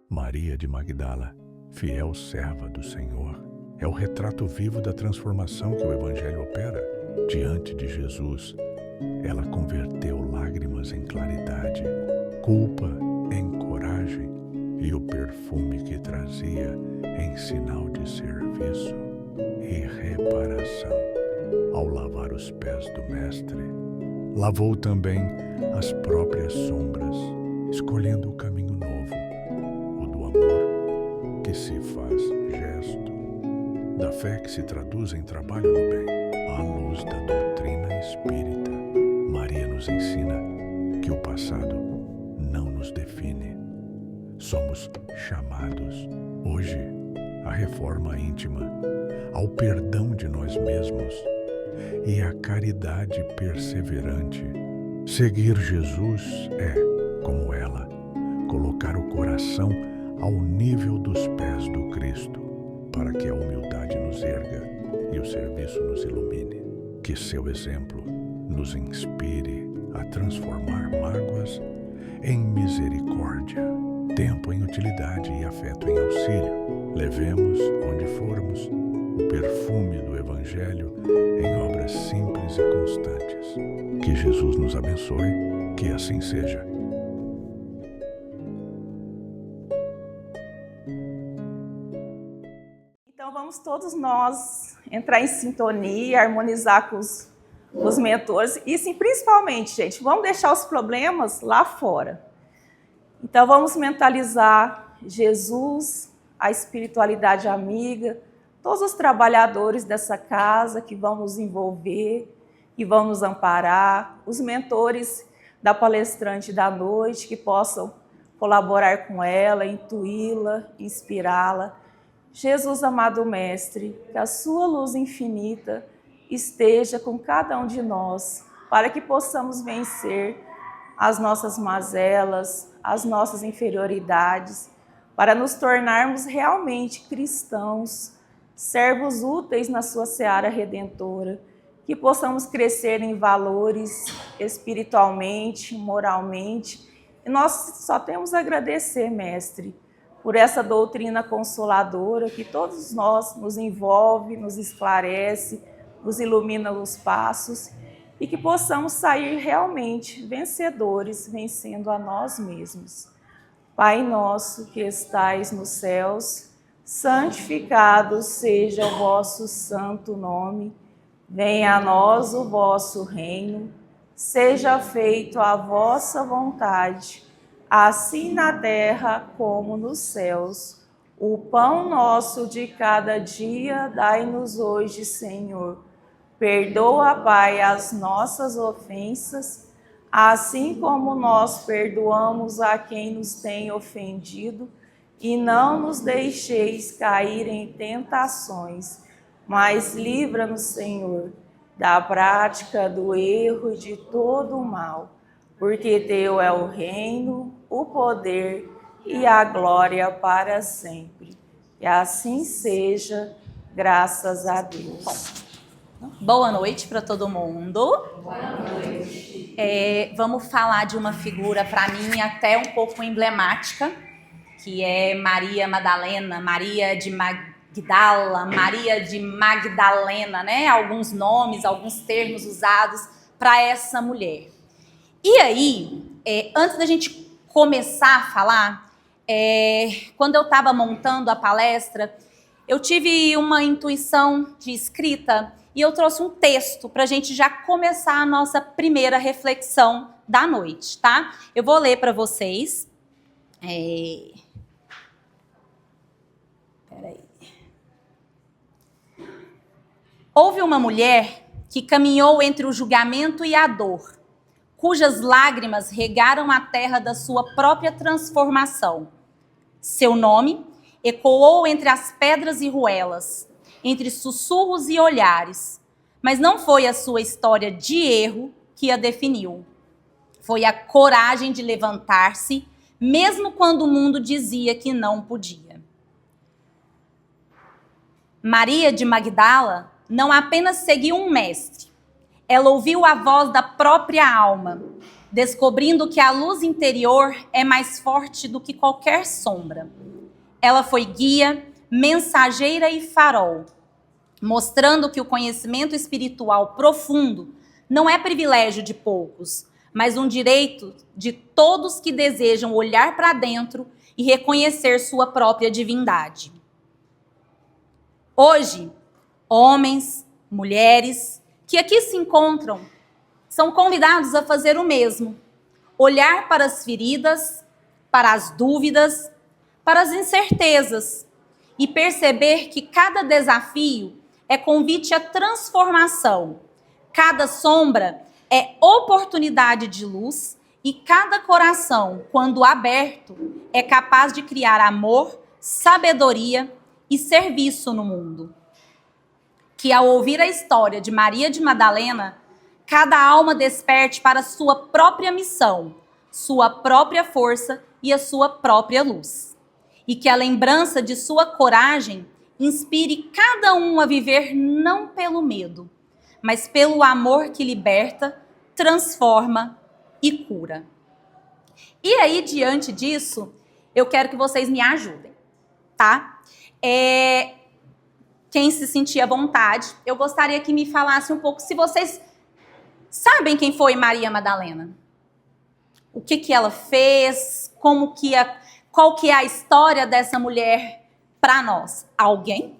Maria de Magdala, fiel serva do Senhor, é o retrato vivo da transformação que o Evangelho opera. Diante de Jesus, ela converteu lágrimas em claridade, culpa em coragem e o perfume que trazia em sinal de serviço e reparação. Ao lavar os pés do Mestre, lavou também as próprias sombras, escolhendo o caminho novo, o do amor que se faz gesto, da fé que se traduz em trabalho no bem. À luz da doutrina espírita, Maria nos ensina que o passado não nos define. Somos chamados, hoje, à reforma íntima, ao perdão de nós mesmos e à caridade perseverante. Seguir Jesus é, como ela, colocar o coração ao nível dos pés do Cristo, para que a humildade nos erga e o serviço nos ilumine. Que seu exemplo nos inspire a transformar mágoas em misericórdia, tempo em utilidade e afeto em auxílio. Levemos, onde formos, o perfume do Evangelho em obras simples e constantes. Que Jesus nos abençoe, que assim seja. Então vamos todos nós entrar em sintonia, harmonizar com os mentores e sim, principalmente, gente, vamos deixar os problemas lá fora. Então vamos mentalizar Jesus, a espiritualidade amiga, todos os trabalhadores dessa casa que vão nos envolver, que vão nos amparar, os mentores da palestrante da noite que possam colaborar com ela, intuí-la, inspirá-la. Jesus, amado Mestre, que a sua luz infinita esteja com cada um de nós, para que possamos vencer as nossas mazelas, as nossas inferioridades, para nos tornarmos realmente cristãos, servos úteis na sua seara redentora, que possamos crescer em valores espiritualmente, moralmente. E nós só temos a agradecer, Mestre, por essa doutrina consoladora que todos nós nos envolve, nos esclarece, nos ilumina os passos e que possamos sair realmente vencedores, vencendo a nós mesmos. Pai nosso que estais nos céus, santificado seja o vosso santo nome, venha a nós o vosso reino, seja feito a vossa vontade, assim na terra como nos céus. O pão nosso de cada dia dai-nos hoje, Senhor. Perdoa, Pai, as nossas ofensas, assim como nós perdoamos a quem nos tem ofendido, e não nos deixeis cair em tentações, mas livra-nos, Senhor, da prática do erro e de todo o mal, porque teu é o reino, o poder e a glória para sempre. Que assim seja, graças a Deus. Boa noite para todo mundo. Boa noite. Vamos falar de uma figura, para mim, até um pouco emblemática, que é Maria Madalena, Maria de Magdala, Maria de Magdalena, né? Alguns nomes, alguns termos usados para essa mulher. E aí, antes da gente começar a falar, quando eu estava montando a palestra, eu tive uma intuição de escrita e eu trouxe um texto para a gente já começar a nossa primeira reflexão da noite, tá? Eu vou ler para vocês. Peraí. Houve uma mulher que caminhou entre o julgamento e a dor, cujas lágrimas regaram a terra da sua própria transformação. Seu nome ecoou entre as pedras e ruelas, entre sussurros e olhares, mas não foi a sua história de erro que a definiu. foi a coragem de levantar-se, mesmo quando o mundo dizia que não podia. Maria de Magdala não apenas seguiu um mestre, ela ouviu a voz da própria alma, descobrindo que a luz interior é mais forte do que qualquer sombra. Ela foi guia, mensageira e farol, mostrando que o conhecimento espiritual profundo não é privilégio de poucos, mas um direito de todos que desejam olhar para dentro e reconhecer sua própria divindade. Hoje, homens, mulheres que aqui se encontram são convidados a fazer o mesmo. Olhar para as feridas, para as dúvidas, para as incertezas e perceber que cada desafio é convite à transformação. Cada sombra é oportunidade de luz e cada coração, quando aberto, é capaz de criar amor, sabedoria e serviço no mundo. Que ao ouvir a história de Maria de Madalena, cada alma desperte para sua própria missão, sua própria força e a sua própria luz. E que a lembrança de sua coragem inspire cada um a viver não pelo medo, mas pelo amor que liberta, transforma e cura. E aí, diante disso, eu quero que vocês me ajudem, tá? Quem se sentir à vontade, eu gostaria que me falasse um pouco, se vocês sabem quem foi Maria Madalena. O que ela fez, qual que é a história dessa mulher para nós? Alguém?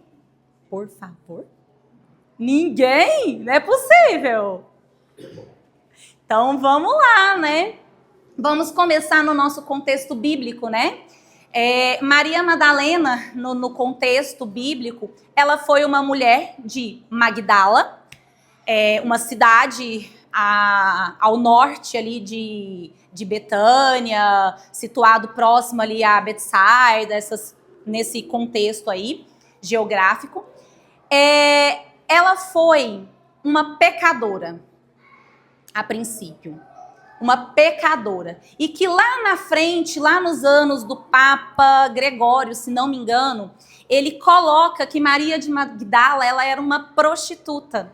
Por favor? Ninguém? Não é possível. Então vamos lá, né? Vamos começar no nosso contexto bíblico, né? Maria Madalena, no contexto bíblico, ela foi uma mulher de Magdala, uma cidade ao norte ali de Betânia, situado próximo ali a Betsaida, nesse contexto aí geográfico. Ela foi uma pecadora, a princípio. Uma pecadora. E que lá na frente, lá nos anos do Papa Gregório, se não me engano, ele coloca que Maria de Magdala, ela era uma prostituta.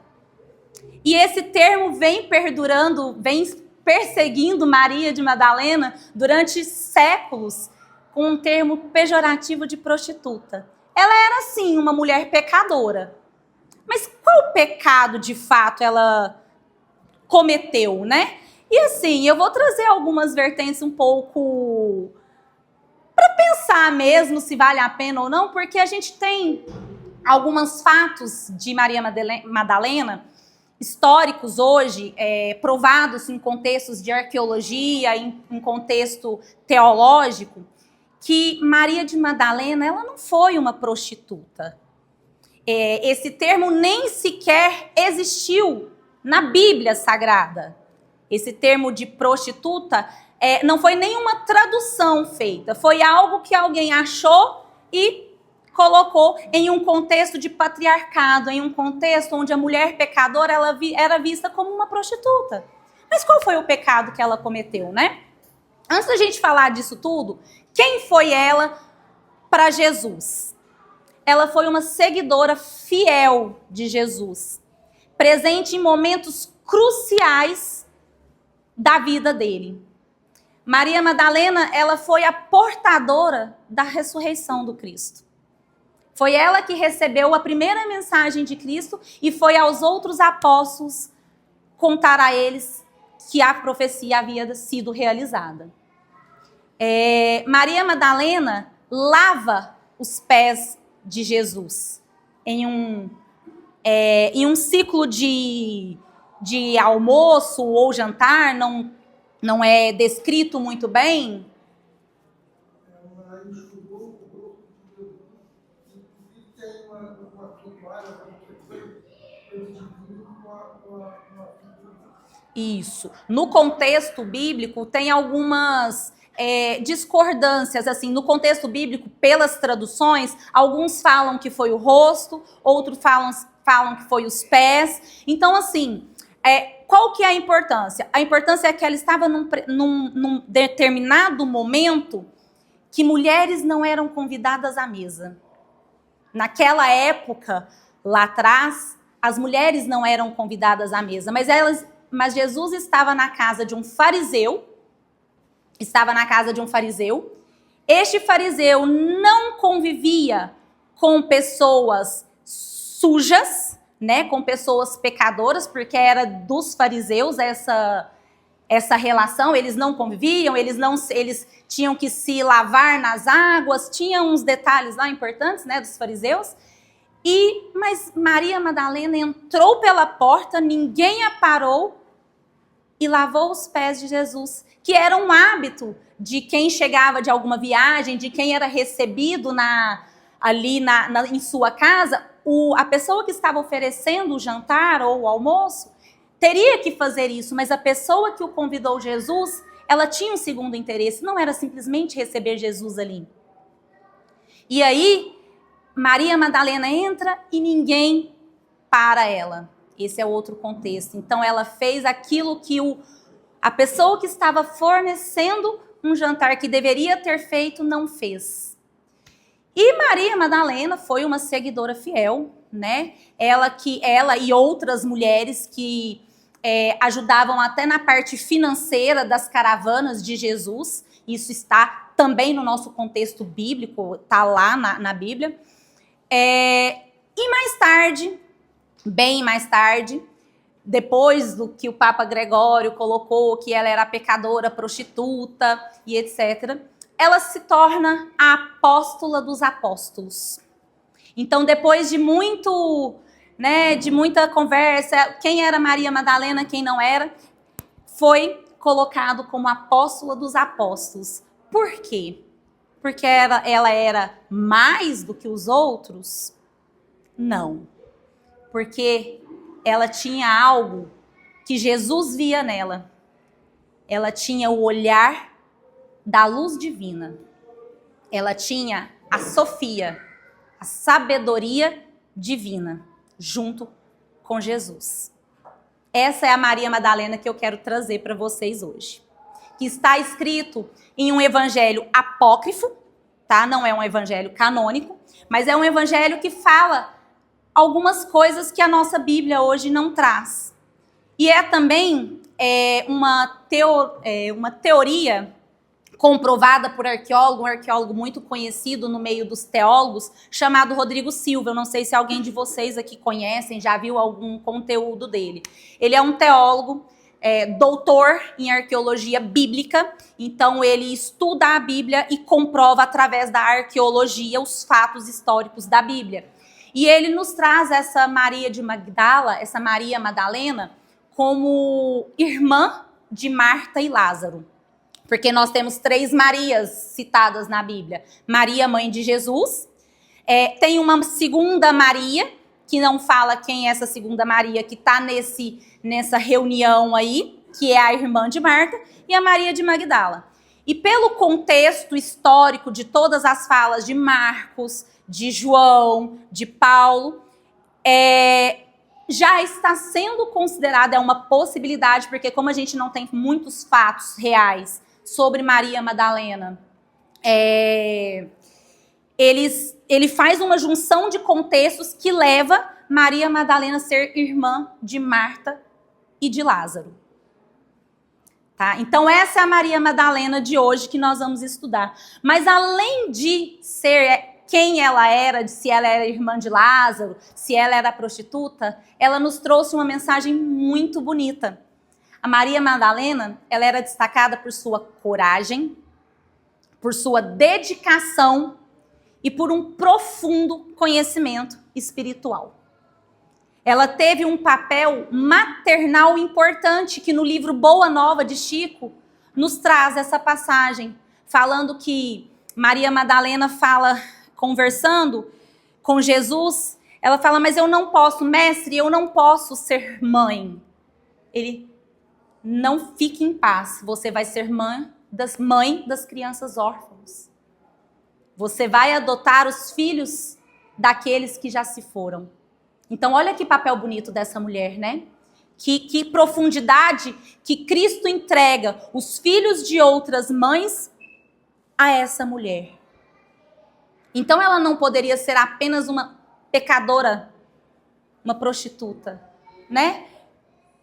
E esse termo vem perdurando, vem perseguindo Maria de Madalena durante séculos, com um termo pejorativo de prostituta. Ela era, sim, uma mulher pecadora. Mas qual pecado, de fato, ela cometeu, né? E assim, eu vou trazer algumas vertentes um pouco para pensar mesmo se vale a pena ou não, porque a gente tem alguns fatos de Maria Madalena históricos hoje, provados em contextos de arqueologia, em contexto teológico, que Maria de Madalena, ela não foi uma prostituta. Esse termo nem sequer existiu na Bíblia Sagrada. Esse termo de prostituta não foi nenhuma tradução feita, foi algo que alguém achou e colocou em um contexto de patriarcado, em um contexto onde a mulher pecadora ela era vista como uma prostituta. Mas qual foi o pecado que ela cometeu, né? Antes da gente falar disso tudo, quem foi ela para Jesus? Ela foi uma seguidora fiel de Jesus, presente em momentos cruciais da vida dele. Maria Madalena, ela foi a portadora da ressurreição do Cristo. Foi ela que recebeu a primeira mensagem de Cristo e foi aos outros apóstolos contar a eles que a profecia havia sido realizada. Maria Madalena lava os pés de Jesus em um ciclo de almoço ou jantar, não é descrito muito bem. Isso. No contexto bíblico, tem algumas discordâncias. Assim, no contexto bíblico, pelas traduções, alguns falam que foi o rosto, outros falam que foi os pés. Então, assim, qual que é a importância? A importância é que ela estava num determinado momento que mulheres não eram convidadas à mesa. Naquela época, lá atrás, as mulheres não eram convidadas à mesa, mas Jesus estava na casa de um fariseu, Este fariseu não convivia com pessoas sujas, né, com pessoas pecadoras, porque era dos fariseus essa relação, eles não conviviam, eles tinham que se lavar nas águas, tinha uns detalhes lá importantes, né, dos fariseus. Mas Maria Madalena entrou pela porta, ninguém a parou e lavou os pés de Jesus, que era um hábito de quem chegava de alguma viagem, de quem era recebido em sua casa. A pessoa que estava oferecendo o jantar ou o almoço teria que fazer isso, mas a pessoa que o convidou Jesus, ela tinha um segundo interesse, não era simplesmente receber Jesus ali. E aí, Maria Madalena entra e ninguém para ela. Esse é outro contexto. Então, ela fez aquilo que a pessoa que estava fornecendo um jantar que deveria ter feito, não fez. E Maria Madalena foi uma seguidora fiel, né? Ela e outras mulheres que ajudavam até na parte financeira das caravanas de Jesus. Isso está também no nosso contexto bíblico, está lá na Bíblia. E mais tarde, bem mais tarde, depois do que o Papa Gregório colocou que ela era pecadora, prostituta e etc., ela se torna a apóstola dos apóstolos. Então, depois de muita conversa, quem era Maria Madalena, quem não era, foi colocado como apóstola dos apóstolos. Por quê? Porque ela era mais do que os outros? Não. Porque ela tinha algo que Jesus via nela. Ela tinha o olhar da luz divina. Ela tinha a Sofia, a sabedoria divina, junto com Jesus. Essa é a Maria Madalena que eu quero trazer para vocês hoje. Que está escrito em um evangelho apócrifo, tá? Não é um evangelho canônico, mas é um evangelho que fala algumas coisas que a nossa Bíblia hoje não traz. E é também uma teoria comprovada por um arqueólogo muito conhecido no meio dos teólogos, chamado Rodrigo Silva. Eu não sei se alguém de vocês aqui conhecem, já viu algum conteúdo dele. Ele é um teólogo, doutor em arqueologia bíblica, então ele estuda a Bíblia e comprova através da arqueologia os fatos históricos da Bíblia. E ele nos traz essa Maria de Magdala, essa Maria Madalena, como irmã de Marta e Lázaro. Porque nós temos 3 Marias citadas na Bíblia. Maria, mãe de Jesus. Tem uma segunda Maria, que não fala quem é essa segunda Maria, que está nessa reunião aí, que é a irmã de Marta, e a Maria de Magdala. E pelo contexto histórico de todas as falas de Marcos, de João, de Paulo, já está sendo considerada uma possibilidade, porque como a gente não tem muitos fatos reais sobre Maria Madalena, ele faz uma junção de contextos que leva Maria Madalena a ser irmã de Marta e de Lázaro. Tá? Então essa é a Maria Madalena de hoje que nós vamos estudar. Mas além de ser quem ela era, se ela era irmã de Lázaro, se ela era prostituta, ela nos trouxe uma mensagem muito bonita. A Maria Madalena, ela era destacada por sua coragem, por sua dedicação e por um profundo conhecimento espiritual. Ela teve um papel maternal importante que no livro Boa Nova de Chico nos traz essa passagem, falando que Maria Madalena fala, conversando com Jesus, ela fala, mas eu não posso, mestre, eu não posso ser mãe. Ele, não fique em paz, você vai ser mãe das crianças órfãos. Você vai adotar os filhos daqueles que já se foram. Então, olha que papel bonito dessa mulher, né? Que profundidade que Cristo entrega os filhos de outras mães a essa mulher. Então ela não poderia ser apenas uma pecadora, uma prostituta, né?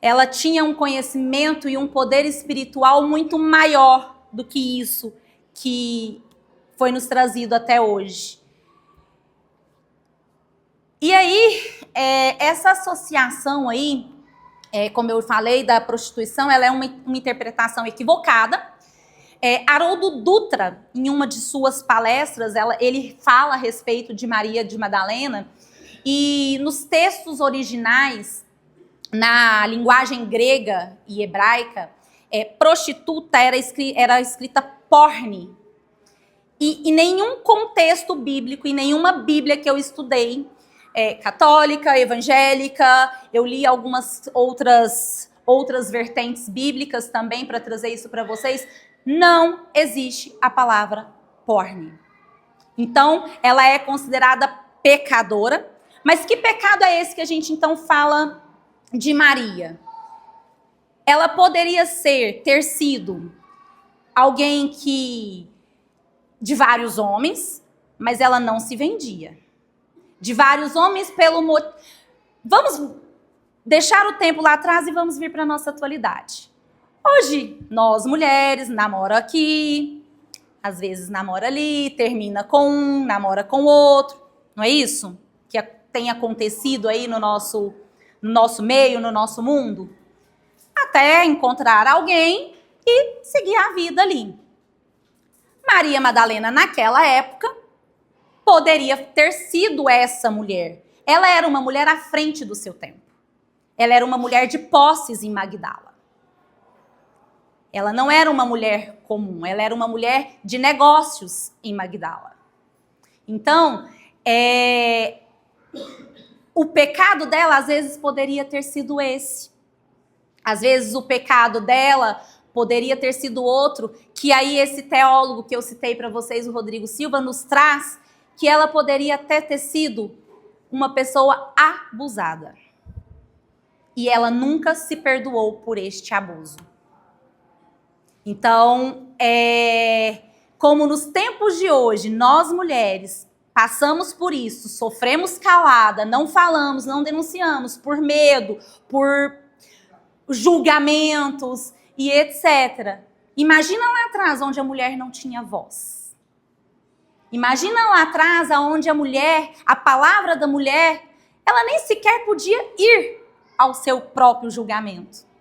Ela tinha um conhecimento e um poder espiritual muito maior do que isso que foi nos trazido até hoje. E aí, essa associação aí, como eu falei, da prostituição, ela é uma interpretação equivocada. Haroldo Dutra, em uma de suas palestras, ele fala a respeito de Maria de Madalena, e nos textos originais, na linguagem grega e hebraica, prostituta era escrita porne. E em nenhum contexto bíblico, em nenhuma Bíblia que eu estudei, católica, evangélica, eu li algumas outras vertentes bíblicas também para trazer isso para vocês, não existe a palavra porne. Então, ela é considerada pecadora. Mas que pecado é esse que a gente então fala de Maria? Ela poderia ter sido alguém de vários homens, mas ela não se vendia. De vários homens Vamos deixar o tempo lá atrás e vamos vir para a nossa atualidade. Hoje, nós mulheres namora aqui, às vezes namora ali, termina com um, namora com outro. Não é isso que tem acontecido aí no nosso meio, no nosso mundo? Até encontrar alguém e seguir a vida ali. Maria Madalena, naquela época, poderia ter sido essa mulher. Ela era uma mulher à frente do seu tempo. Ela era uma mulher de posses em Magdala. Ela não era uma mulher comum, ela era uma mulher de negócios em Magdala. Então, o pecado dela, às vezes, poderia ter sido esse. Às vezes, o pecado dela poderia ter sido outro, que aí esse teólogo que eu citei para vocês, o Rodrigo Silva, nos traz, que ela poderia até ter sido uma pessoa abusada. E ela nunca se perdoou por este abuso. Então, como nos tempos de hoje, nós mulheres passamos por isso, sofremos calada, não falamos, não denunciamos, por medo, por julgamentos e etc. Imagina lá atrás, onde a mulher não tinha voz. Imagina lá atrás, onde a mulher, a palavra da mulher, ela nem sequer podia ir ao seu próprio julgamento.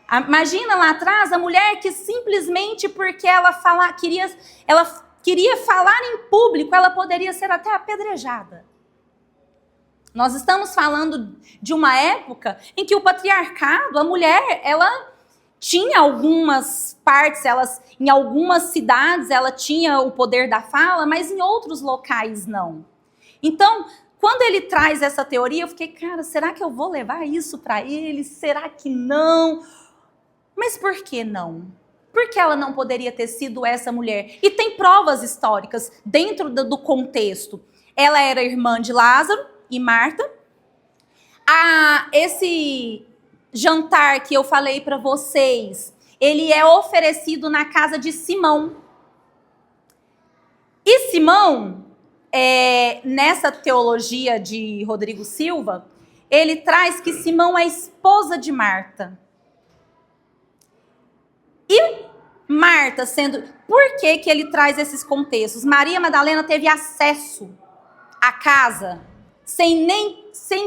Imagina lá atrás a mulher que simplesmente porque ela queria falar em público, ela poderia ser até apedrejada. Nós estamos falando de uma época em que o patriarcado, a mulher, ela tinha algumas partes, em algumas cidades ela tinha o poder da fala, mas em outros locais não. Então, quando ele traz essa teoria, eu fiquei, cara, será que eu vou levar isso para ele? Será que não? Mas por que não? Por que ela não poderia ter sido essa mulher? E tem provas históricas dentro do contexto. Ela era irmã de Lázaro e Marta. Esse jantar que eu falei para vocês, ele é oferecido na casa de Simão. E Simão, nessa teologia de Rodrigo Silva, ele traz que Simão é esposa de Marta. E Marta sendo... Por que ele traz esses contextos? Maria Madalena teve acesso à casa sem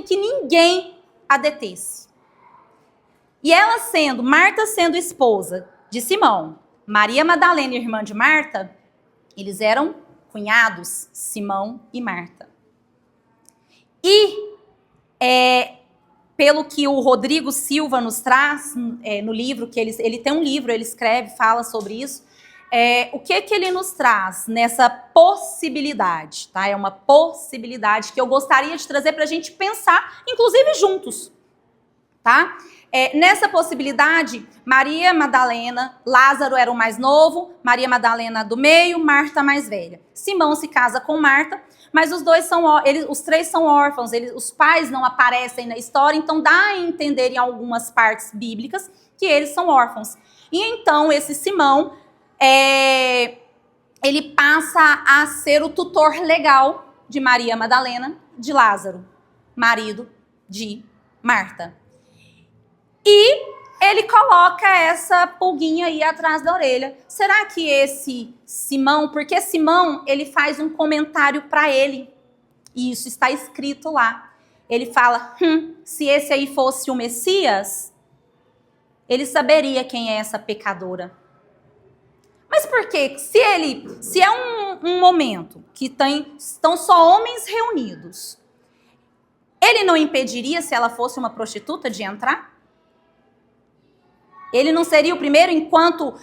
que ninguém a detesse. E Marta sendo esposa de Simão, Maria Madalena, irmã de Marta, eles eram cunhados, Simão e Marta. E pelo que o Rodrigo Silva nos traz no livro, que ele tem um livro, ele escreve, fala sobre isso, o que ele nos traz nessa possibilidade, tá? É uma possibilidade que eu gostaria de trazer para a gente pensar, inclusive juntos, tá? Nessa possibilidade, Maria Madalena, Lázaro era o mais novo, Maria Madalena do meio, Marta mais velha. Simão se casa com Marta, mas os três são órfãos, os pais não aparecem na história, então dá a entender em algumas partes bíblicas que eles são órfãos. E então esse Simão, ele passa a ser o tutor legal de Maria Madalena, de Lázaro, marido de Marta. E ele coloca essa pulguinha aí atrás da orelha. Será que esse Simão, porque Simão, ele faz um comentário para ele, e isso está escrito lá. Ele fala, se esse aí fosse o Messias, ele saberia quem é essa pecadora. Mas por quê? Se é um momento que estão só homens reunidos, ele não impediria, se ela fosse uma prostituta, de entrar? Ele não seria o primeiro, enquanto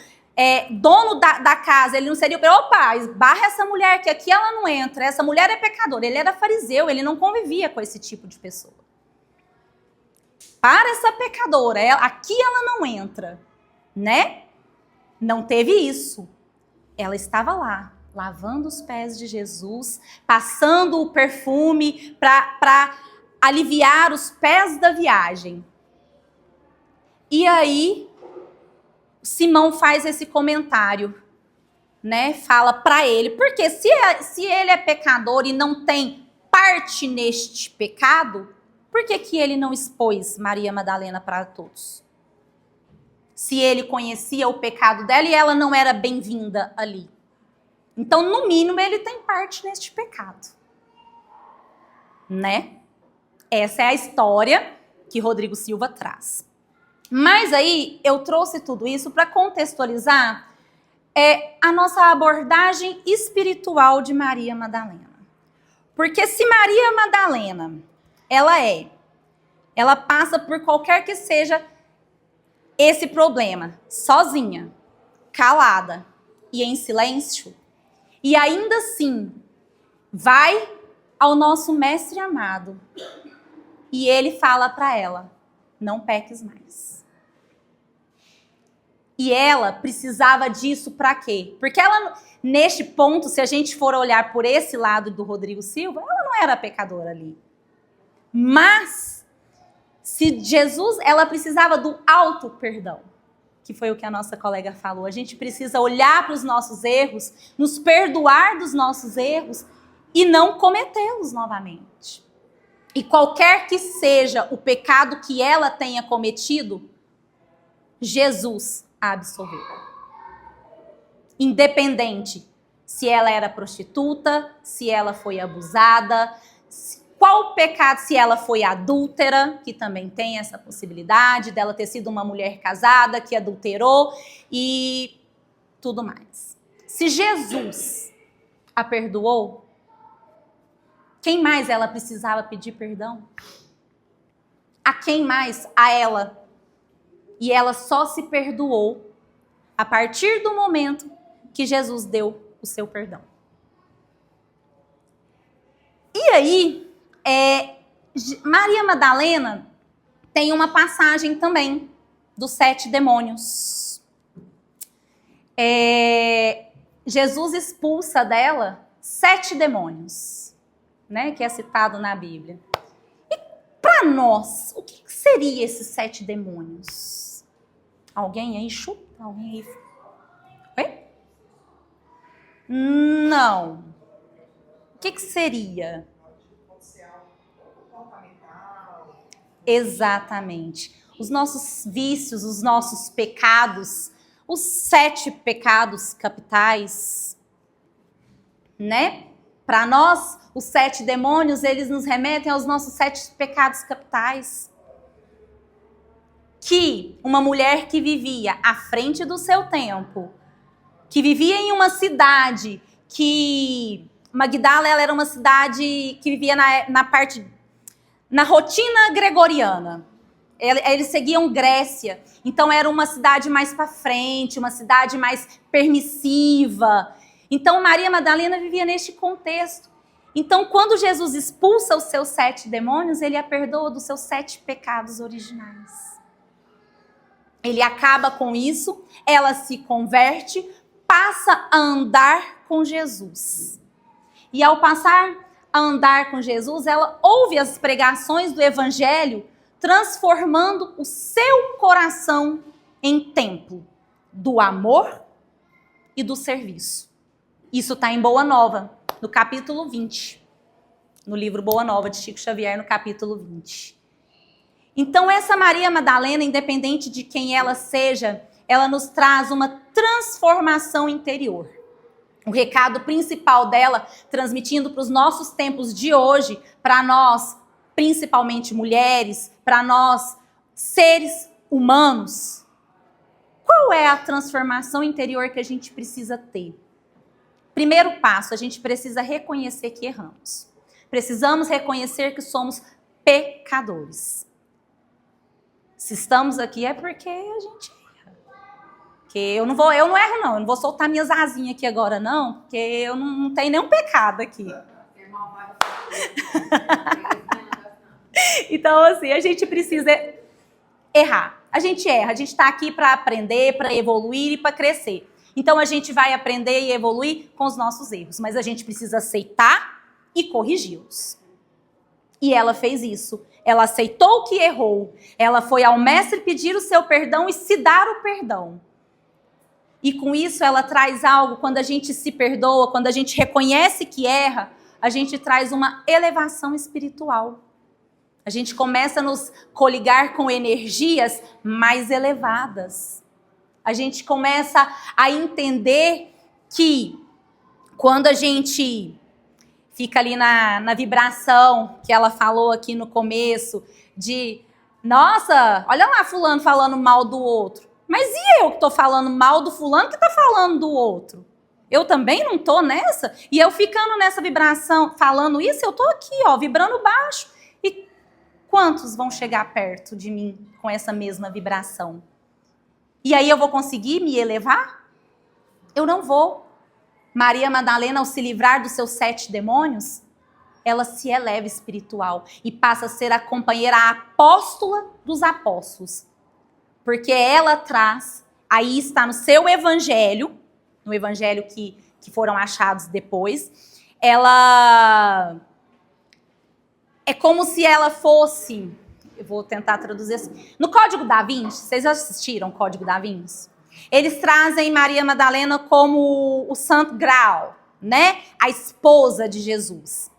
dono da casa, ele não seria o primeiro, opa, barra essa mulher, que aqui ela não entra, essa mulher é pecadora. Ele era fariseu, ele não convivia com esse tipo de pessoa. Para essa pecadora, aqui ela não entra, né? Não teve isso. Ela estava lá, lavando os pés de Jesus, passando o perfume para aliviar os pés da viagem. E aí, Simão faz esse comentário, né? Fala para ele, porque se ele é pecador e não tem parte neste pecado, por que ele não expôs Maria Madalena para todos? Se ele conhecia o pecado dela e ela não era bem-vinda ali. Então, no mínimo, ele tem parte neste pecado, né? Essa é a história que Rodrigo Silva traz. Mas aí eu trouxe tudo isso para contextualizar a nossa abordagem espiritual de Maria Madalena. Porque se Maria Madalena, ela passa por qualquer que seja esse problema, sozinha, calada e em silêncio, e ainda assim vai ao nosso mestre amado e ele fala para ela, não peques mais. E ela precisava disso para quê? Porque ela, neste ponto, se a gente for olhar por esse lado do Rodrigo Silva, ela não era pecadora ali. Mas, se Jesus, ela precisava do auto-perdão, que foi o que a nossa colega falou. A gente precisa olhar para os nossos erros, nos perdoar dos nossos erros e não cometê-los novamente. E qualquer que seja o pecado que ela tenha cometido, Jesus a absolveu. Independente se ela era prostituta, se ela foi abusada, qual pecado, se ela foi adúltera, que também tem essa possibilidade dela ter sido uma mulher casada que adulterou e tudo mais. Se Jesus a perdoou, quem mais ela precisava pedir perdão? A quem mais? A ela. E ela só se perdoou a partir do momento que Jesus deu o seu perdão. E aí, Maria Madalena tem uma passagem também dos 7 demônios. Jesus expulsa dela 7 demônios, né, que é citado na Bíblia. E para nós, o que seria esses 7 demônios? Alguém aí chuta? Alguém aí... Oi? Não. O que seria? Exatamente. Os nossos vícios, os nossos pecados, os 7 pecados capitais, né? Para nós, os 7 demônios, eles nos remetem aos nossos 7 pecados capitais. Que uma mulher que vivia à frente do seu tempo, que vivia em uma cidade que... Magdala, ela era uma cidade que vivia na rotina gregoriana. Eles seguiam Grécia, então era uma cidade mais para frente, uma cidade mais permissiva. Então Maria Madalena vivia neste contexto. Então, quando Jesus expulsa os seus 7 demônios, ele a perdoa dos seus 7 pecados originais. Ele acaba com isso, ela se converte, passa a andar com Jesus. E ao passar a andar com Jesus, ela ouve as pregações do Evangelho, transformando o seu coração em templo do amor e do serviço. Isso está em Boa Nova, no capítulo 20. No livro Boa Nova, de Chico Xavier, no capítulo 20. Então, essa Maria Madalena, independente de quem ela seja, ela nos traz uma transformação interior. O recado principal dela, transmitindo para os nossos tempos de hoje, para nós, principalmente mulheres, para nós, seres humanos. Qual é a transformação interior que a gente precisa ter? Primeiro passo, a gente precisa reconhecer que erramos. Precisamos reconhecer que somos pecadores. Se estamos aqui é porque a gente erra. Porque eu não erro não, eu não vou soltar minhas asinhas aqui agora não, porque eu não tenho nenhum pecado aqui. Então assim, a gente precisa errar. A gente erra, a gente está aqui para aprender, para evoluir e para crescer. Então a gente vai aprender e evoluir com os nossos erros, mas a gente precisa aceitar e corrigi-los. E ela fez isso. Ela aceitou que errou. Ela foi ao mestre pedir o seu perdão e se dar o perdão. E com isso ela traz algo, quando a gente se perdoa, quando a gente reconhece que erra, a gente traz uma elevação espiritual. A gente começa a nos coligar com energias mais elevadas. A gente começa a entender que quando a gente fica ali na vibração que ela falou aqui no começo, de, nossa, olha lá fulano falando mal do outro. Mas e eu que estou falando mal do fulano que está falando do outro? Eu também não estou nessa? E eu ficando nessa vibração, falando isso, eu estou aqui, ó, vibrando baixo. E quantos vão chegar perto de mim com essa mesma vibração? E aí eu vou conseguir me elevar? Eu não vou. Maria Madalena, ao se livrar dos seus 7 demônios, ela se eleva espiritual e passa a ser a companheira a apóstola dos apóstolos. Porque ela traz, aí está no seu evangelho, no evangelho que foram achados depois, ela é como se ela fosse, eu vou tentar traduzir assim, no Código da Vinci, vocês já assistiram o Código da Vinci? Eles trazem Maria Madalena como o Santo Graal, né? A esposa de Jesus.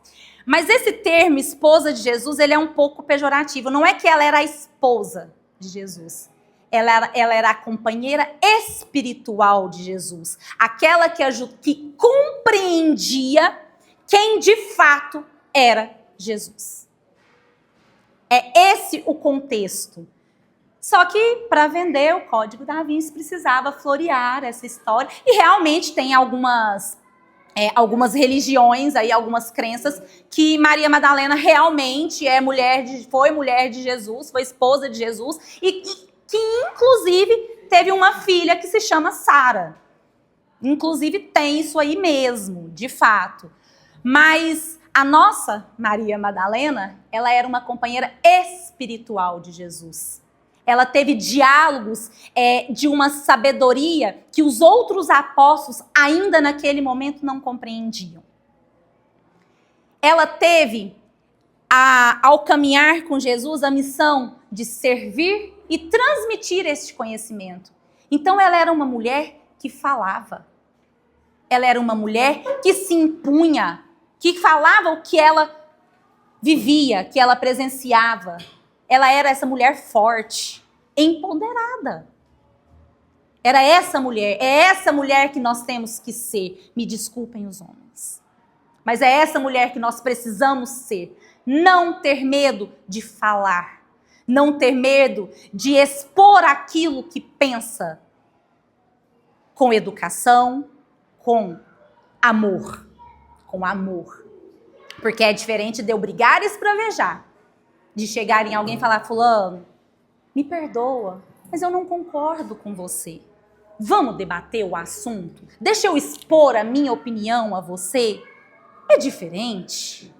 Mas esse termo, esposa de Jesus, ele é um pouco pejorativo. Não é que ela era a esposa de Jesus. Ela era a companheira espiritual de Jesus. Aquela que compreendia quem de fato era Jesus. É esse o contexto. Só que para vender o Código da Vinci precisava florear essa história. E realmente tem algumas religiões, aí, algumas crenças, que Maria Madalena realmente foi mulher de Jesus, foi esposa de Jesus, e que inclusive teve uma filha que se chama Sara. Inclusive tem isso aí mesmo, de fato. Mas a nossa Maria Madalena, ela era uma companheira espiritual de Jesus. Ela teve diálogos de uma sabedoria que os outros apóstolos ainda naquele momento não compreendiam. Ela teve, ao caminhar com Jesus, a missão de servir e transmitir este conhecimento. Então ela era uma mulher que falava. Ela era uma mulher que se impunha, que falava o que ela vivia, que ela presenciava. Ela era essa mulher forte, empoderada. Era essa mulher, é essa mulher que nós temos que ser. Me desculpem os homens. Mas é essa mulher que nós precisamos ser. Não ter medo de falar. Não ter medo de expor aquilo que pensa. Com educação, com amor. Com amor. Porque é diferente de eu brigar e espravejar. De chegar em alguém e falar, fulano, me perdoa, mas eu não concordo com você. Vamos debater o assunto? Deixa eu expor a minha opinião a você? é diferente,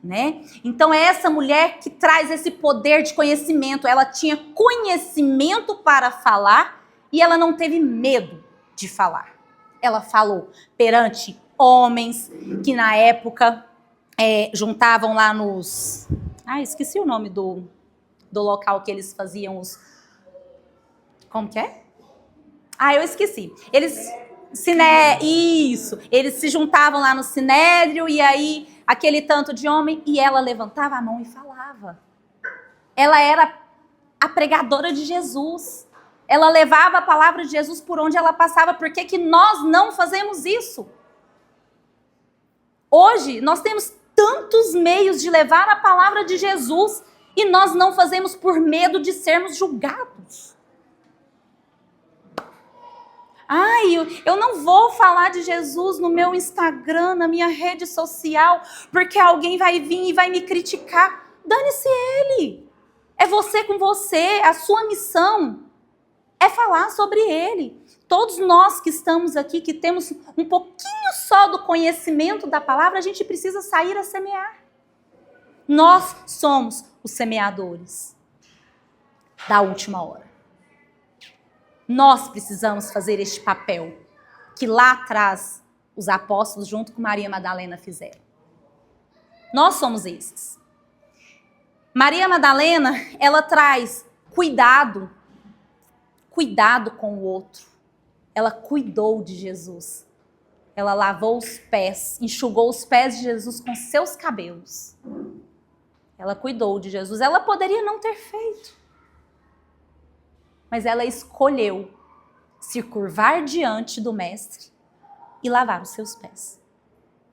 né? Então é essa mulher que traz esse poder de conhecimento. Ela tinha conhecimento para falar e ela não teve medo de falar. Ela falou perante homens que na época juntavam lá nos... esqueci o nome do local que eles faziam os... Como que é? Eu esqueci. Isso. Eles se juntavam lá no Sinédrio e aí aquele tanto de homem e ela levantava a mão e falava. Ela era a pregadora de Jesus. Ela levava a palavra de Jesus por onde ela passava. Por que que nós não fazemos isso? Hoje nós temos tantos meios de levar a palavra de Jesus e nós não fazemos por medo de sermos julgados. Eu não vou falar de Jesus no meu Instagram, na minha rede social, porque alguém vai vir e vai me criticar. Dane-se ele. É você com você, a sua missão é falar sobre ele. Todos nós que estamos aqui, que temos um pouquinho só do conhecimento da palavra, a gente precisa sair a semear. Nós somos os semeadores da última hora. Nós precisamos fazer este papel que lá atrás os apóstolos, junto com Maria Madalena, fizeram. Nós somos esses. Maria Madalena, ela traz cuidado com o outro. Ela cuidou de Jesus. Ela lavou os pés, enxugou os pés de Jesus com seus cabelos. Ela cuidou de Jesus. Ela poderia não ter feito. Mas ela escolheu se curvar diante do mestre e lavar os seus pés.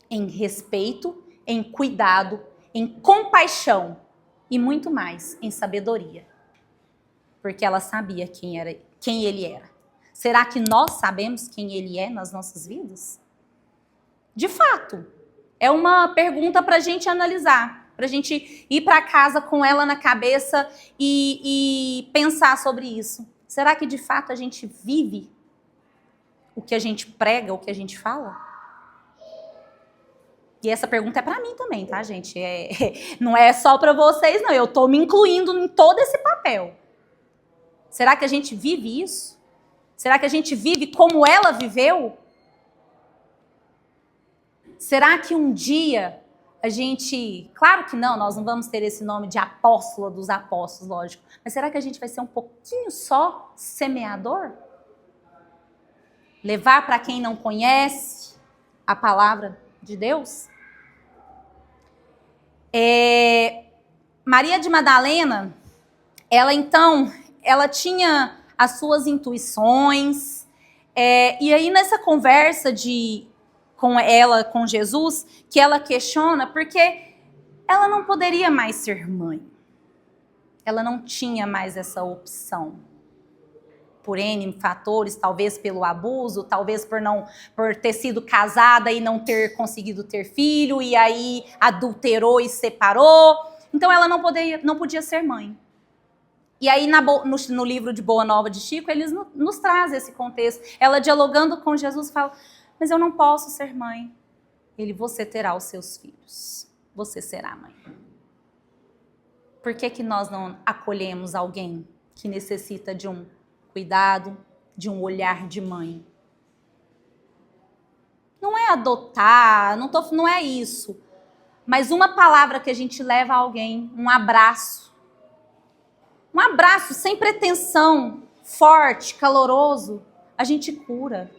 Em respeito, em cuidado, em compaixão e muito mais, em sabedoria. Porque ela sabia quem ele era. Será que nós sabemos quem ele é nas nossas vidas? De fato, é uma pergunta para a gente analisar, para a gente ir para casa com ela na cabeça e pensar sobre isso. Será que de fato a gente vive o que a gente prega, o que a gente fala? E essa pergunta é para mim também, tá, gente? Não é só para vocês, não. Eu estou me incluindo em todo esse papel. Será que a gente vive isso? Será que a gente vive como ela viveu? Será que um dia a gente... Claro que não, nós não vamos ter esse nome de apóstola dos apóstolos, lógico. Mas será que a gente vai ser um pouquinho só semeador? Levar para quem não conhece a palavra de Deus? Maria de Madalena, ela tinha as suas intuições. E aí nessa conversa com Jesus, que ela questiona porque ela não poderia mais ser mãe. Ela não tinha mais essa opção. Por N fatores, talvez pelo abuso, talvez por ter sido casada e não ter conseguido ter filho, e aí adulterou e separou. Então ela não podia ser mãe. E aí no livro de Boa Nova de Chico, eles nos trazem esse contexto. Ela dialogando com Jesus fala... Mas eu não posso ser mãe. Você terá os seus filhos. Você será mãe. Por que nós não acolhemos alguém que necessita de um cuidado, de um olhar de mãe? Não é adotar, não é isso. Mas uma palavra que a gente leva a alguém, um abraço. Um abraço sem pretensão, forte, caloroso, a gente cura.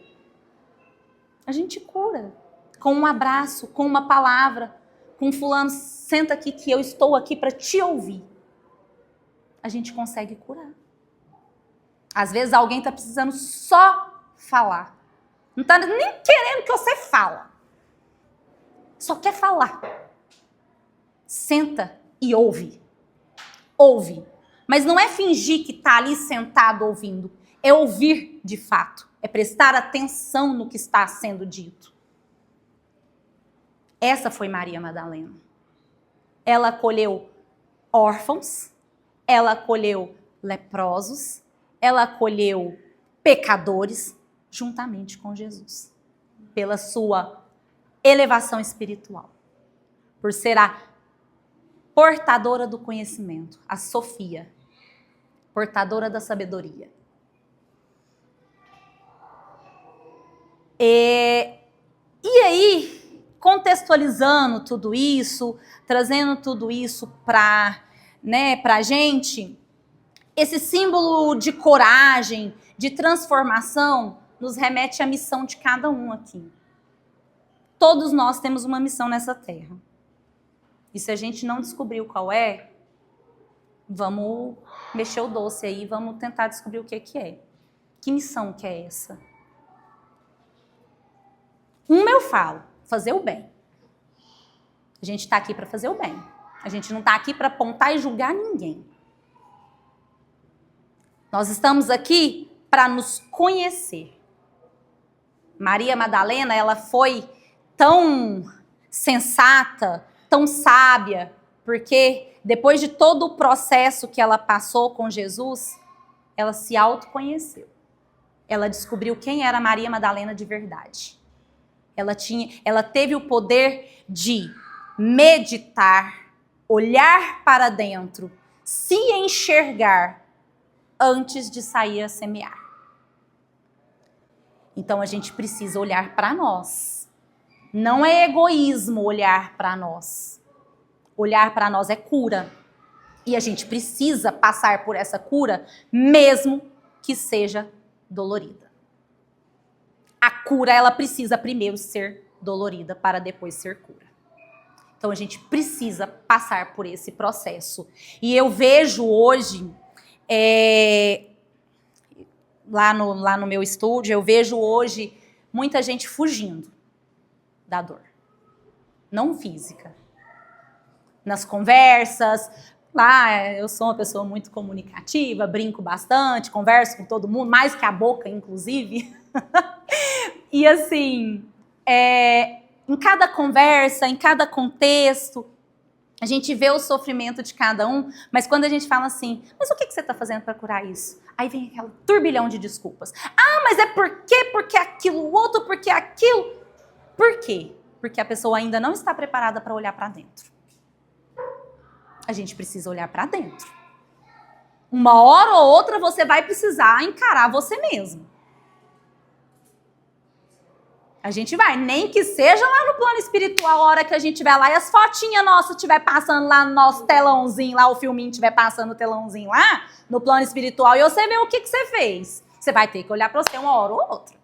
A gente cura com um abraço, com uma palavra, com fulano, senta aqui que eu estou aqui para te ouvir. A gente consegue curar. Às vezes alguém está precisando só falar. Não está nem querendo que você fala. Só quer falar. Senta e ouve. Ouve. Mas não é fingir que está ali sentado ouvindo. É ouvir de fato. É prestar atenção no que está sendo dito. Essa foi Maria Madalena. Ela acolheu órfãos, ela acolheu leprosos, ela acolheu pecadores juntamente com Jesus, pela sua elevação espiritual. por ser a portadora do conhecimento, a Sofia, portadora da sabedoria. E aí, contextualizando tudo isso, trazendo tudo isso para a gente, esse símbolo de coragem, de transformação, nos remete à missão de cada um aqui. Todos nós temos uma missão nessa terra. E se a gente não descobriu qual é, vamos mexer o doce aí, vamos tentar descobrir o que é. Que missão que é essa? Eu falo, fazer o bem. A gente está aqui para fazer o bem. A gente não está aqui para apontar e julgar ninguém. Nós estamos aqui para nos conhecer. Maria Madalena, ela foi tão sensata, tão sábia, porque depois de todo o processo que ela passou com Jesus, ela se autoconheceu. Ela descobriu quem era Maria Madalena de verdade. Ela teve o poder de meditar, olhar para dentro, se enxergar antes de sair a semear. Então a gente precisa olhar para nós. Não é egoísmo olhar para nós. Olhar para nós é cura. E a gente precisa passar por essa cura, mesmo que seja dolorida. A cura, ela precisa primeiro ser dolorida para depois ser cura. Então a gente precisa passar por esse processo. E eu vejo hoje, lá no meu estúdio, eu vejo hoje muita gente fugindo da dor. Não física. Nas conversas, lá eu sou uma pessoa muito comunicativa, brinco bastante, converso com todo mundo, mais que a boca, inclusive. E assim, em cada conversa, em cada contexto, a gente vê o sofrimento de cada um, mas quando a gente fala assim, mas o que você está fazendo para curar isso? Aí vem aquele turbilhão de desculpas. Ah, mas é porque aquilo, outro, porque aquilo. Por quê? Porque a pessoa ainda não está preparada para olhar para dentro. A gente precisa olhar para dentro. Uma hora ou outra você vai precisar encarar você mesmo. A gente vai, nem que seja lá no plano espiritual, a hora que a gente estiver lá e as fotinhas nossas estiver passando lá no nosso telãozinho, lá o filminho estiver passando o telãozinho lá, no plano espiritual, e você vê o que você fez. Você vai ter que olhar para você uma hora ou outra.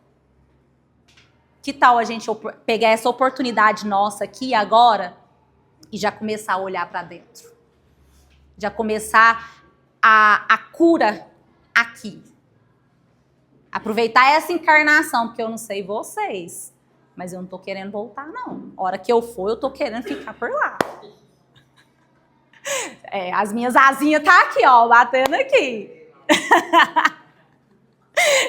Que tal a gente pegar essa oportunidade nossa aqui agora e já começar a olhar para dentro? Já começar a cura aqui. Aproveitar essa encarnação, porque eu não sei vocês, mas eu não tô querendo voltar, não. A hora que eu for, eu tô querendo ficar por lá. As minhas asinhas tá aqui, ó, batendo aqui.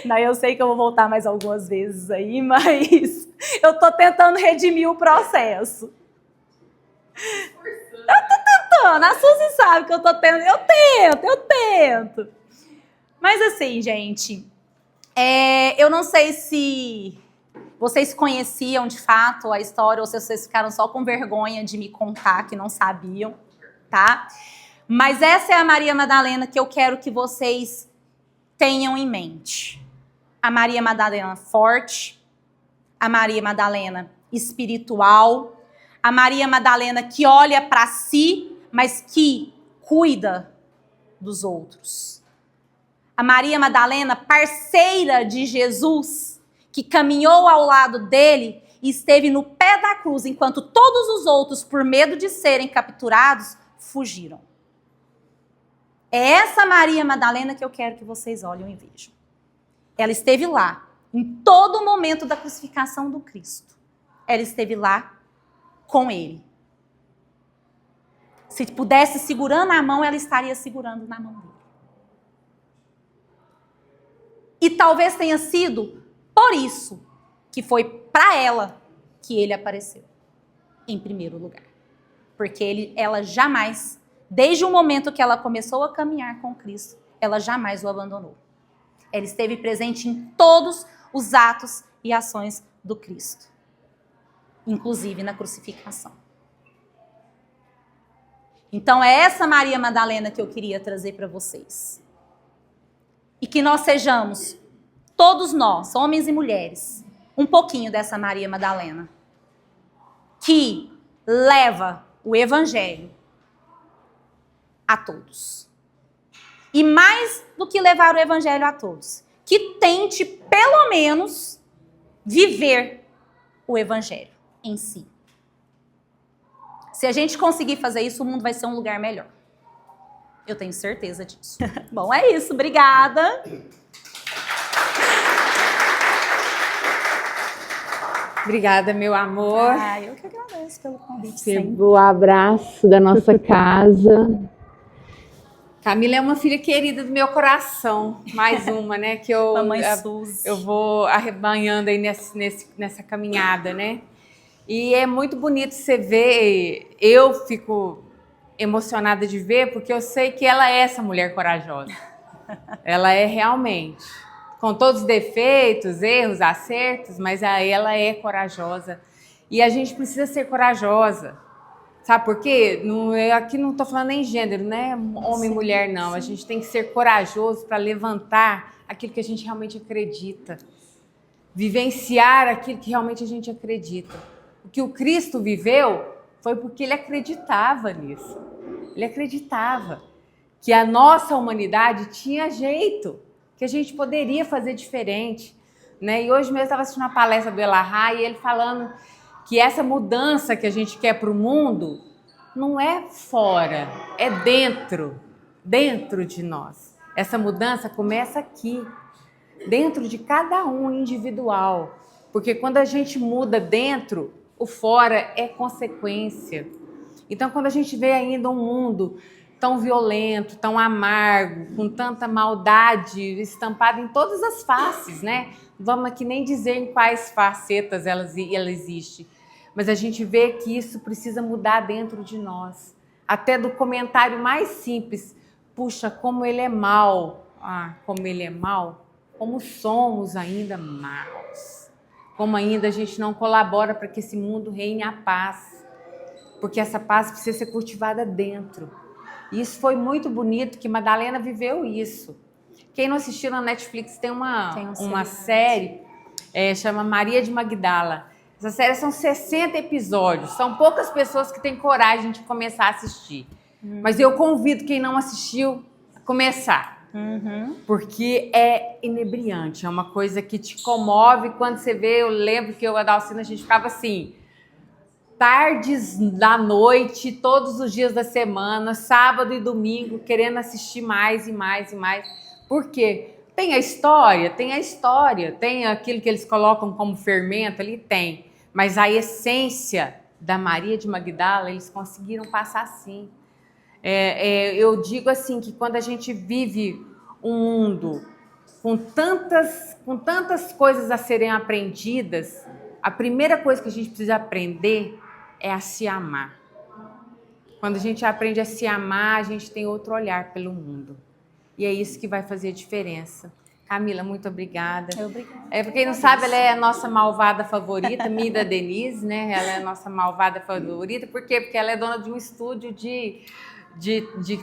Não, eu sei que eu vou voltar mais algumas vezes aí, mas eu tô tentando redimir o processo. Eu tô tentando, a Suzy sabe que eu tô tentando, eu tento. Mas assim, gente, eu não sei se vocês conheciam de fato a história ou se vocês ficaram só com vergonha de me contar que não sabiam, tá? Mas essa é a Maria Madalena que eu quero que vocês tenham em mente. A Maria Madalena forte, a Maria Madalena espiritual, a Maria Madalena que olha para si, mas que cuida dos outros. A Maria Madalena, parceira de Jesus, que caminhou ao lado dele e esteve no pé da cruz, enquanto todos os outros, por medo de serem capturados, fugiram. É essa Maria Madalena que eu quero que vocês olhem e vejam. Ela esteve lá, em todo o momento da crucificação do Cristo. Ela esteve lá com ele. Se pudesse segurando a mão, ela estaria segurando na mão dele. E talvez tenha sido por isso que foi para ela que ele apareceu, em primeiro lugar. Porque ela jamais, desde o momento que ela começou a caminhar com Cristo, ela jamais o abandonou. Ela esteve presente em todos os atos e ações do Cristo, inclusive na crucificação. Então é essa Maria Madalena que eu queria trazer para vocês. E que nós sejamos, todos nós, homens e mulheres, um pouquinho dessa Maria Madalena, que leva o evangelho a todos. E mais do que levar o evangelho a todos, que tente, pelo menos, viver o evangelho em si. Se a gente conseguir fazer isso, o mundo vai ser um lugar melhor. Eu tenho certeza disso. Bom, é isso. Obrigada. Obrigada, meu amor. Eu que agradeço pelo convite. Recebo o abraço da nossa casa. Camila é uma filha querida do meu coração. Mais uma, né? Que Mamãe Suzy. eu vou arrebanhando aí nessa caminhada, né? E é muito bonito você ver. Eu fico emocionada de ver, porque eu sei que ela é essa mulher corajosa. Ela é realmente. Com todos os defeitos, erros, acertos, mas ela é corajosa. E a gente precisa ser corajosa. Sabe por quê? Aqui não estou falando em gênero, né? Homem e mulher, não. Sim. A gente tem que ser corajoso para levantar aquilo que a gente realmente acredita. Vivenciar aquilo que realmente a gente acredita. O que o Cristo viveu foi porque ele acreditava nisso. Ele acreditava que a nossa humanidade tinha jeito, que a gente poderia fazer diferente, né? E hoje mesmo eu estava assistindo uma palestra do Elahá e ele falando que essa mudança que a gente quer para o mundo não é fora, é dentro de nós. Essa mudança começa aqui, dentro de cada um individual, porque quando a gente muda dentro, o fora é consequência. Então, quando a gente vê ainda um mundo tão violento, tão amargo, com tanta maldade estampada em todas as faces, né? Vamos aqui nem dizer em quais facetas ela existe, mas a gente vê que isso precisa mudar dentro de nós. Até do comentário mais simples, puxa, como ele é mau. Ah, como ele é mau, como somos ainda maus. Como ainda a gente não colabora para que esse mundo reine a paz, porque essa paz precisa ser cultivada dentro. E isso foi muito bonito, que Madalena viveu isso. Quem não assistiu na Netflix tem uma série, chama Maria de Magdala. Essa série são 60 episódios, são poucas pessoas que têm coragem de começar a assistir. Mas eu convido quem não assistiu a começar. Porque é inebriante, é uma coisa que te comove. Quando você vê, eu lembro que eu e a Dalcina, a gente ficava assim, tardes da noite, todos os dias da semana, sábado e domingo, querendo assistir mais e mais e mais. Por quê? Tem a história, tem aquilo que eles colocam como fermento ali, tem. Mas a essência da Maria de Magdala, eles conseguiram passar sim. Eu digo assim, que quando a gente vive um mundo com tantas coisas a serem aprendidas, a primeira coisa que a gente precisa aprender é a se amar. Quando a gente aprende a se amar, a gente tem outro olhar pelo mundo. E é isso que vai fazer a diferença. Camila, muito obrigada. Obrigada. Para quem não sabe, ela é a nossa malvada favorita, Mida Denise, né? Ela é a nossa malvada favorita. Por quê? Porque ela é dona de um estúdio de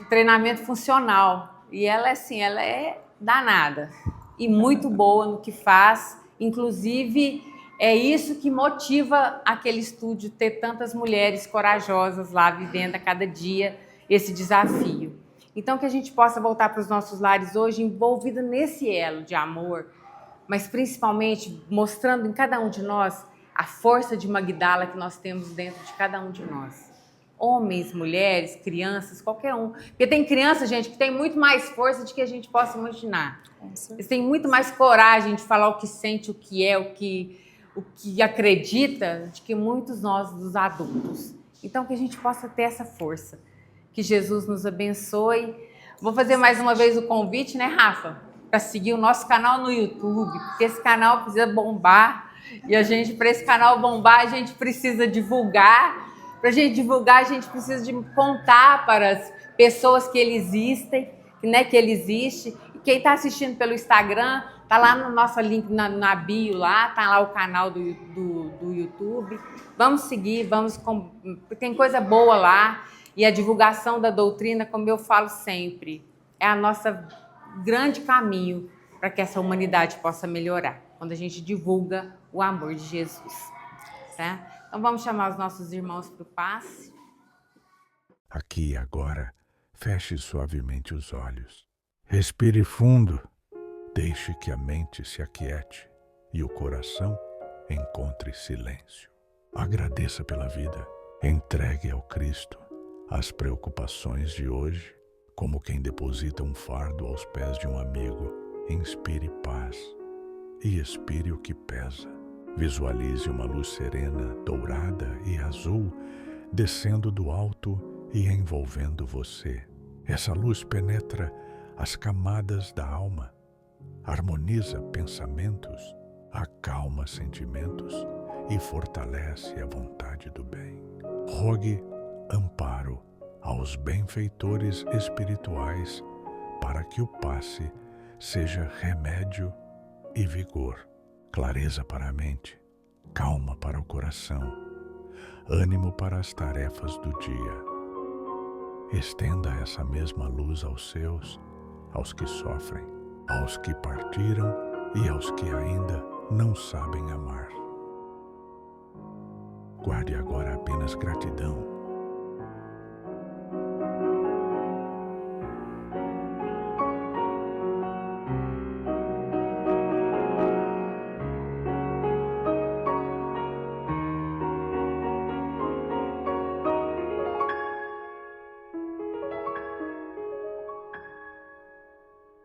treinamento funcional. E ela, assim, ela é danada e muito boa no que faz. Inclusive, é isso que motiva aquele estúdio ter tantas mulheres corajosas lá vivendo a cada dia esse desafio. Então, que a gente possa voltar para os nossos lares hoje envolvido nesse elo de amor, mas principalmente mostrando em cada um de nós a força de Magdala que nós temos dentro de cada um de nós. Homens, mulheres, crianças, qualquer um. Porque tem criança, gente, que tem muito mais força do que a gente possa imaginar. Eles têm muito mais coragem de falar o que sente, o que é, o que acredita, do que muitos nós, dos adultos. Então, que a gente possa ter essa força. Que Jesus nos abençoe. Vou fazer mais uma vez o convite, né, Rafa? Para seguir o nosso canal no YouTube, porque esse canal precisa bombar. E para esse canal bombar, a gente precisa divulgar. Para a gente divulgar, a gente precisa de contar para as pessoas que ele existe, né, que ele existe. E quem está assistindo pelo Instagram, tá lá no nosso link na bio, lá tá lá o canal do YouTube. Vamos seguir, tem coisa boa lá. E a divulgação da doutrina, como eu falo sempre, é a nossa grande caminho para que essa humanidade possa melhorar, quando a gente divulga o amor de Jesus. Tá? Então vamos chamar os nossos irmãos para o passe. Aqui e agora, feche suavemente os olhos. Respire fundo. Deixe que a mente se aquiete e o coração encontre silêncio. Agradeça pela vida. Entregue ao Cristo as preocupações de hoje, como quem deposita um fardo aos pés de um amigo. Inspire paz e expire o que pesa. Visualize uma luz serena, dourada e azul, descendo do alto e envolvendo você. Essa luz penetra as camadas da alma, harmoniza pensamentos, acalma sentimentos e fortalece a vontade do bem. Rogue amparo aos benfeitores espirituais para que o passe seja remédio e vigor, clareza para a mente, calma para o coração, ânimo para as tarefas do dia. Estenda essa mesma luz aos seus, aos que sofrem, aos que partiram e aos que ainda não sabem amar. Guarde agora apenas gratidão.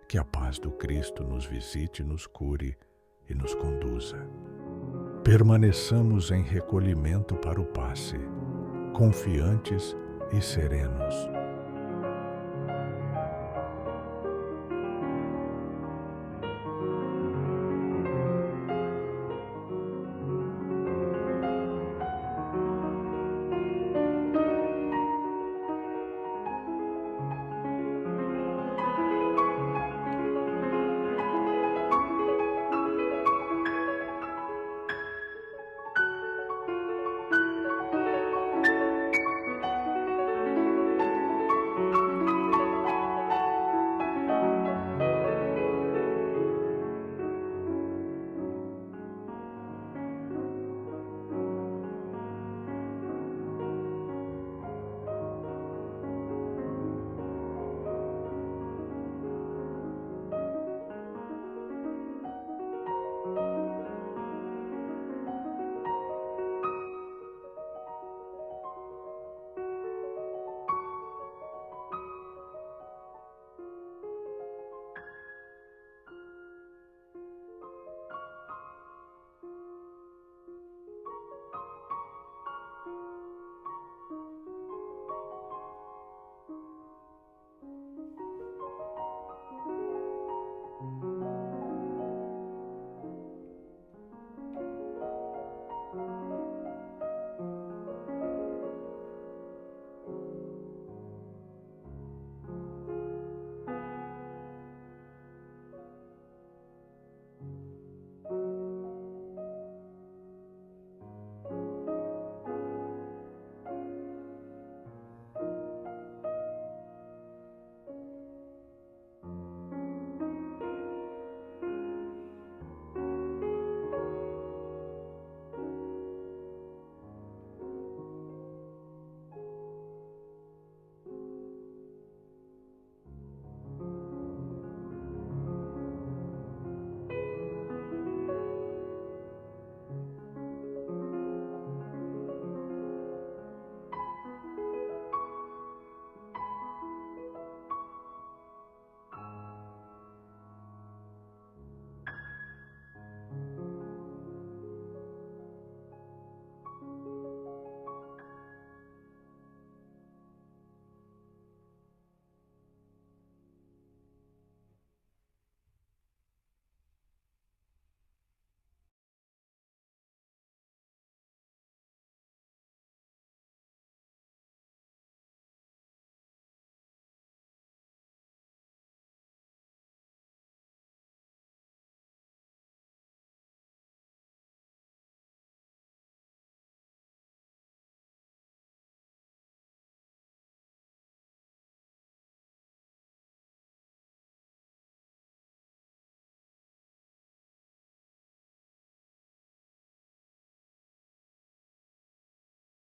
Que a paz do Cristo nos visite, nos cure e nos conduza. Permaneçamos em recolhimento para o passe, confiantes e serenos,